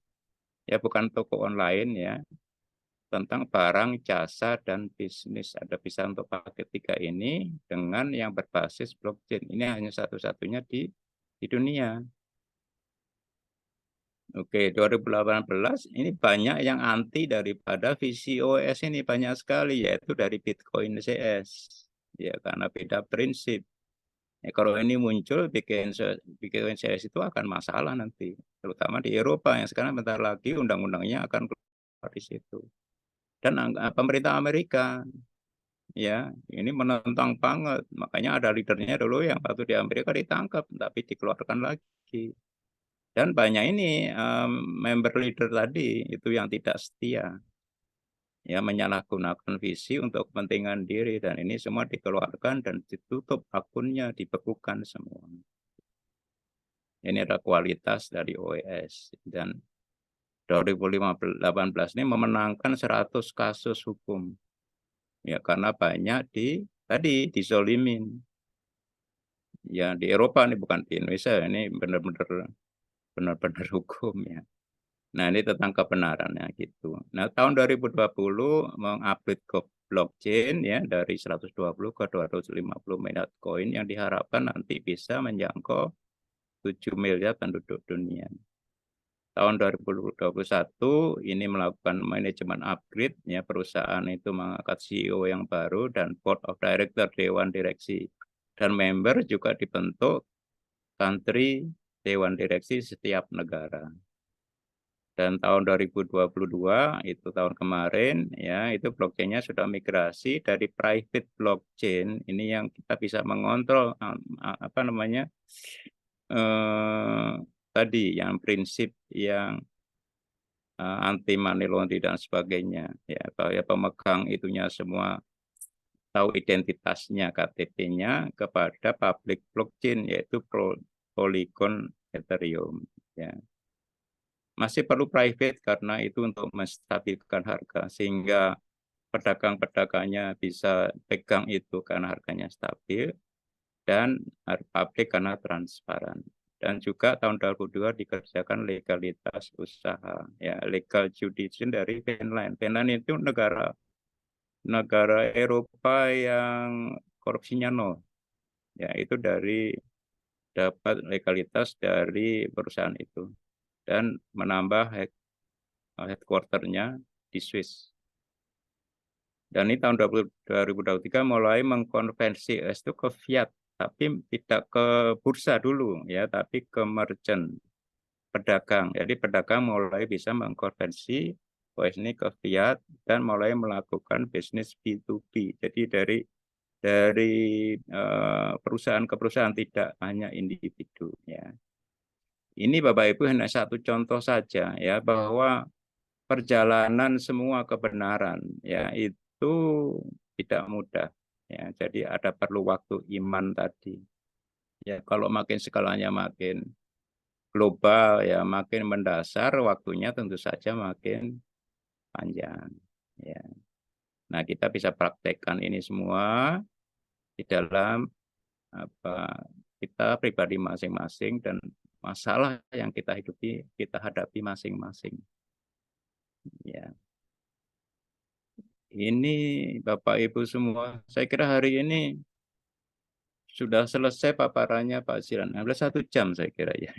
ya bukan toko online ya, tentang barang, jasa dan bisnis. Ada bisa untuk paket tiga ini dengan yang berbasis blockchain. Ini hanya satu-satunya di dunia. Oke, 2018 ini banyak yang anti daripada visi OS ini banyak sekali yaitu dari Bitcoin CS. Ya karena beda prinsip. Ya, kalau ini muncul Bitcoin CS itu akan masalah nanti, terutama di Eropa yang sekarang bentar lagi undang-undangnya akan keluar di situ. Dan pemerintah Amerika ya ini menentang banget. Makanya ada leadernya dulu yang waktu di Amerika ditangkap tapi dikeluarkan lagi. Dan banyak ini member leader tadi itu yang tidak setia, ya menyalahgunakan visi untuk kepentingan diri dan ini semua dikeluarkan dan ditutup akunnya, dibekukan semua. Ini adalah kualitas dari OES dan 2018 ini memenangkan 100 kasus hukum. Ya karena banyak tadi dizolimin. Ya di Eropa ini bukan di Indonesia, ini benar-benar hukum ya. Nah, ini tentang kebenarannya gitu. Nah, tahun 2020 mengupgrade ke blockchain ya dari 120 ke 250 miliar koin yang diharapkan nanti bisa menjangkau 7 miliar penduduk dunia. Tahun 2021 ini melakukan manajemen upgrade ya perusahaan itu mengangkat CEO yang baru dan board of director dewan direksi dan member juga dibentuk country dewan direksi setiap negara. Dan tahun 2022 itu tahun kemarin ya itu blockchain-nya sudah migrasi dari private blockchain ini yang kita bisa mengontrol apa namanya tadi yang prinsip yang anti money laundering dan sebagainya ya bahwa pemegang itunya semua tahu identitasnya KTP-nya kepada public blockchain yaitu Polygon Ethereum ya. Masih perlu private karena itu untuk menstabilkan harga sehingga pedagang-pedagangnya bisa pegang itu karena harganya stabil dan publik karena transparan. Dan juga tahun 2002 dikerjakan legalitas usaha ya legal jurisdiction dari Finland. Finland itu negara Eropa yang korupsinya nol. Ya, itu dari dapat legalitas dari perusahaan itu dan menambah headquarternya di Swiss. Dan ini tahun 2023 mulai mengkonversi es itu ke fiat, tapi tidak ke bursa dulu ya, tapi ke merchant, pedagang. Jadi pedagang mulai bisa mengkonversi OS ini ke fiat dan mulai melakukan bisnis B2B. Jadi dari perusahaan ke perusahaan tidak hanya individu ya. Ini Bapak Ibu hanya satu contoh saja ya bahwa perjalanan semua kebenaran ya itu tidak mudah ya. Jadi ada perlu waktu iman tadi. Ya kalau makin skalanya makin global ya makin mendasar waktunya tentu saja makin panjang ya. Nah, kita bisa praktekkan ini semua di dalam apa kita pribadi masing-masing dan masalah yang kita hadapi masing-masing. Ya. Ini Bapak Ibu semua, saya kira hari ini sudah selesai paparannya Pak Zilan. Hampir 1 jam saya kira ya.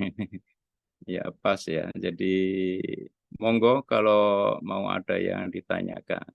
Ya pas ya. Jadi monggo kalau mau ada yang ditanyakan.